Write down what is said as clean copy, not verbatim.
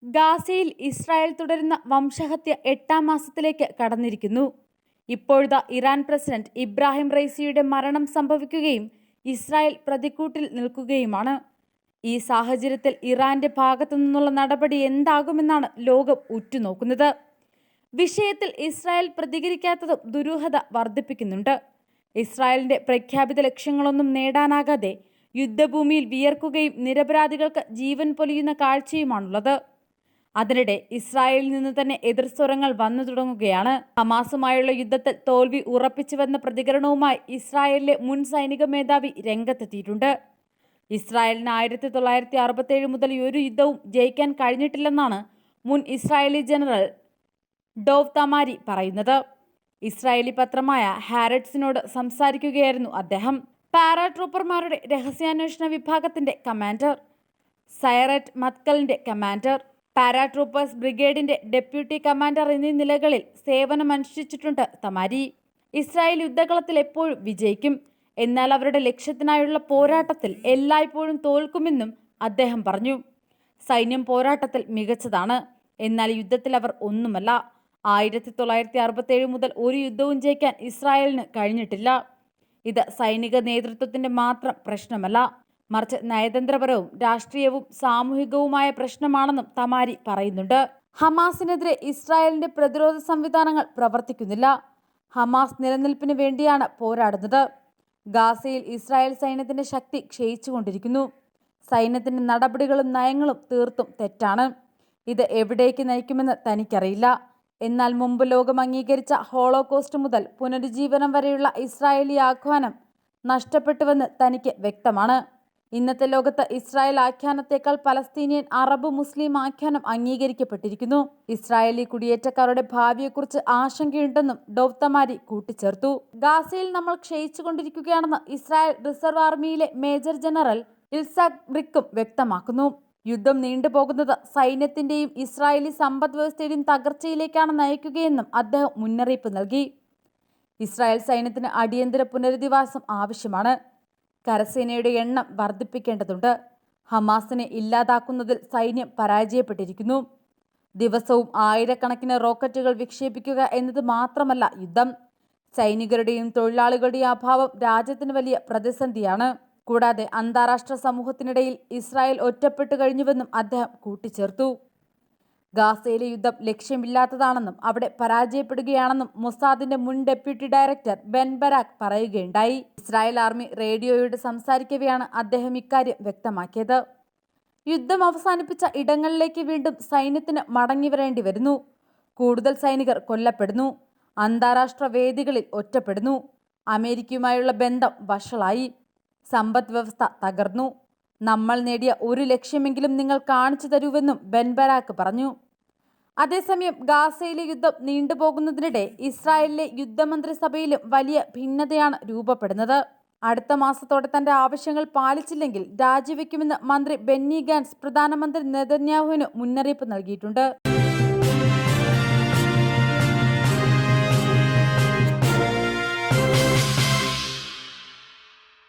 ഗാസയിൽ ഇസ്രായേൽ തുടരുന്ന വംശഹത്യ 8-ാം മാസത്തിലേക്ക് കടന്നിരിക്കുന്നു. ഇപ്പോഴത്തെ ഇറാൻ പ്രസിഡന്റ് ഇബ്രാഹിം റൈസിയുടെ മരണം സംഭവിക്കുകയും ഇസ്രായേൽ പ്രതിക്കൂട്ടിൽ നിൽക്കുകയുമാണ്. ഈ സാഹചര്യത്തിൽ ഇറാന്റെ ഭാഗത്തു നിന്നുള്ള നടപടി എന്താകുമെന്നാണ് ലോകം ഉറ്റുനോക്കുന്നത്. വിഷയത്തിൽ ഇസ്രായേൽ പ്രതികരിക്കാത്തതും ദുരൂഹത വർദ്ധിപ്പിക്കുന്നുണ്ട്. ഇസ്രായേലിന്റെ പ്രഖ്യാപിത ലക്ഷ്യങ്ങളൊന്നും നേടാനാകാതെ യുദ്ധഭൂമിയിൽ വിയർക്കുകയും നിരപരാധികൾക്ക് ജീവൻ പൊലിയുന്ന കാഴ്ചയുമാണുള്ളത്. അതിനിടെ ഇസ്രായേലിൽ നിന്ന് തന്നെ എതിർസ്വരങ്ങൾ വന്നു തുടങ്ങുകയാണ്. ഹമാസുമായുള്ള യുദ്ധത്തിൽ തോൽവി ഉറപ്പിച്ചുവെന്ന പ്രതികരണവുമായി ഇസ്രായേലിലെ മുൻ സൈനിക മേധാവി രംഗത്തെത്തിയിട്ടുണ്ട്. ഇസ്രായേലിന് 1967 മുതൽ ഒരു യുദ്ധവും ജയിക്കാൻ കഴിഞ്ഞിട്ടില്ലെന്നാണ് മുൻ ഇസ്രായേലി ജനറൽ ഡോവ് തമാരി പറയുന്നത്. ഇസ്രായേലി പത്രമായ ഹാരറ്റ്സിനോട് സംസാരിക്കുകയായിരുന്നു അദ്ദേഹം. പാരാട്രൂപ്പർമാരുടെ രഹസ്യാന്വേഷണ വിഭാഗത്തിന്റെ കമാൻഡർ, സൈററ്റ് മത്കലിന്റെ കമാൻഡർ, പാരാട്രൂപ്പേഴ്സ് ബ്രിഗേഡിന്റെ ഡെപ്യൂട്ടി കമാൻഡർ എന്നീ നിലകളിൽ സേവനമനുഷ്ഠിച്ചിട്ടുണ്ട് തമാരി. ഇസ്രായേൽ യുദ്ധകളത്തിൽ എപ്പോഴും വിജയിക്കും, എന്നാൽ അവരുടെ ലക്ഷ്യത്തിനായുള്ള പോരാട്ടത്തിൽ എല്ലായ്പ്പോഴും തോൽക്കുമെന്നും അദ്ദേഹം പറഞ്ഞു. സൈന്യം പോരാട്ടത്തിൽ മികച്ചതാണ്, എന്നാൽ യുദ്ധത്തിൽ അവർ ഒന്നുമല്ല. 1967 മുതൽ ഒരു യുദ്ധവും ജയിക്കാൻ ഇസ്രായേലിന് കഴിഞ്ഞിട്ടില്ല. ഇത് സൈനിക നേതൃത്വത്തിന്റെ മാത്രം പ്രശ്നമല്ല, മറിച്ച് നയതന്ത്രപരവും രാഷ്ട്രീയവും സാമൂഹികവുമായ പ്രശ്നമാണെന്നും തമാരി പറയുന്നുണ്ട്. ഹമാസിനെതിരെ ഇസ്രായേലിന്റെ പ്രതിരോധ സംവിധാനങ്ങൾ പ്രവർത്തിക്കുന്നില്ല. ഹമാസ് നിലനിൽപ്പിന് വേണ്ടിയാണ് പോരാടുന്നത്. ഗാസയിൽ ഇസ്രായേൽ സൈന്യത്തിന്റെ ശക്തി ക്ഷയിച്ചുകൊണ്ടിരിക്കുന്നു. സൈന്യത്തിന്റെ നടപടികളും നയങ്ങളും തീർത്തും തെറ്റാണ്. ഇത് എവിടേക്ക് നയിക്കുമെന്ന് തനിക്കറിയില്ല. എന്നാൽ മുമ്പ് ലോകം അംഗീകരിച്ച ഹോളോകോസ്റ്റ് മുതൽ പുനരുജ്ജീവനം വരെയുള്ള ഇസ്രായേലി ആഹ്വാനം നഷ്ടപ്പെട്ടുവെന്ന് തനിക്ക് വ്യക്തമാണ്. ഇന്നത്തെ ലോകത്ത് ഇസ്രായേൽ ആഖ്യാനത്തേക്കാൾ പലസ്തീനിയൻ അറബ് മുസ്ലിം ആഖ്യാനം അംഗീകരിക്കപ്പെട്ടിരിക്കുന്നു. ഇസ്രായേലി കുടിയേറ്റക്കാരുടെ ഭാവിയെക്കുറിച്ച് ആശങ്കയുണ്ടെന്നും ഡോവ് തമാരി കൂട്ടിച്ചേർത്തു. ഗാസയിൽ നമ്മൾ ക്ഷയിച്ചുകൊണ്ടിരിക്കുകയാണെന്ന് ഇസ്രായേൽ റിസർവ് ആർമിയിലെ മേജർ ജനറൽ ഇൽസാക് ബ്രിക്കും വ്യക്തമാക്കുന്നു. യുദ്ധം നീണ്ടുപോകുന്നത് സൈന്യത്തിന്റെയും ഇസ്രായേലി സമ്പദ് വ്യവസ്ഥയുടെയും തകർച്ചയിലേക്കാണ് നയിക്കുകയെന്നും അദ്ദേഹം മുന്നറിയിപ്പ് നൽകി. ഇസ്രായേൽ സൈന്യത്തിന് അടിയന്തര പുനരധിവാസം ആവശ്യമാണ്. കരസേനയുടെ എണ്ണം വർദ്ധിപ്പിക്കേണ്ടതുണ്ട്. ഹമാസിനെ ഇല്ലാതാക്കുന്നതിൽ സൈന്യം പരാജയപ്പെട്ടിരിക്കുന്നു. ദിവസവും ആയിരക്കണക്കിന് റോക്കറ്റുകൾ വിക്ഷേപിക്കുക എന്നത് മാത്രമല്ല യുദ്ധം. സൈനികരുടെയും തൊഴിലാളികളുടെയും അഭാവം രാജ്യത്തിന് വലിയ പ്രതിസന്ധിയാണ്. കൂടാതെ അന്താരാഷ്ട്ര സമൂഹത്തിനിടയിൽ ഇസ്രായേൽ ഒറ്റപ്പെട്ടു കഴിഞ്ഞുവെന്നും അദ്ദേഹം കൂട്ടിച്ചേർത്തു. ഗാസയിലെ യുദ്ധം ലക്ഷ്യമില്ലാത്തതാണെന്നും അവിടെ പരാജയപ്പെടുകയാണെന്നും മൊസാദിന്റെ മുൻ ഡെപ്യൂട്ടി ഡയറക്ടർ ബെൻ ബരാക് പറയുകയുണ്ടായി. ഇസ്രായേൽ ആർമി റേഡിയോയോട് സംസാരിക്കവെയാണ് അദ്ദേഹം ഇക്കാര്യം വ്യക്തമാക്കിയത്. യുദ്ധം അവസാനിപ്പിച്ച ഇടങ്ങളിലേക്ക് വീണ്ടും സൈന്യത്തിന് മടങ്ങിവരേണ്ടി വരുന്നു. കൂടുതൽ സൈനികർ കൊല്ലപ്പെടുന്നു. അന്താരാഷ്ട്ര വേദികളിൽ ഒറ്റപ്പെടുന്നു. അമേരിക്കയുമായുള്ള ബന്ധം വഷളായി. സമ്പദ് വ്യവസ്ഥ തകർന്നു. നമ്മൾ നേടിയ ഒരു ലക്ഷ്യമെങ്കിലും നിങ്ങൾ കാണിച്ചു തരൂവെന്നും ബെൻ ബരാക് പറഞ്ഞു. അതേസമയം ഗാസയിലെ യുദ്ധം നീണ്ടുപോകുന്നതിനിടെ ഇസ്രായേലിലെ യുദ്ധമന്ത്രിസഭയിലും വലിയ ഭിന്നതയാണ് രൂപപ്പെടുന്നത്. അടുത്ത മാസത്തോടെ തന്റെ ആവശ്യങ്ങൾ പാലിച്ചില്ലെങ്കിൽ രാജിവെക്കുമെന്ന് മന്ത്രി ബെന്നി ഗാൻസ് പ്രധാനമന്ത്രി നെതന്യാഹുവിന് മുന്നറിയിപ്പ് നൽകിയിട്ടുണ്ട്.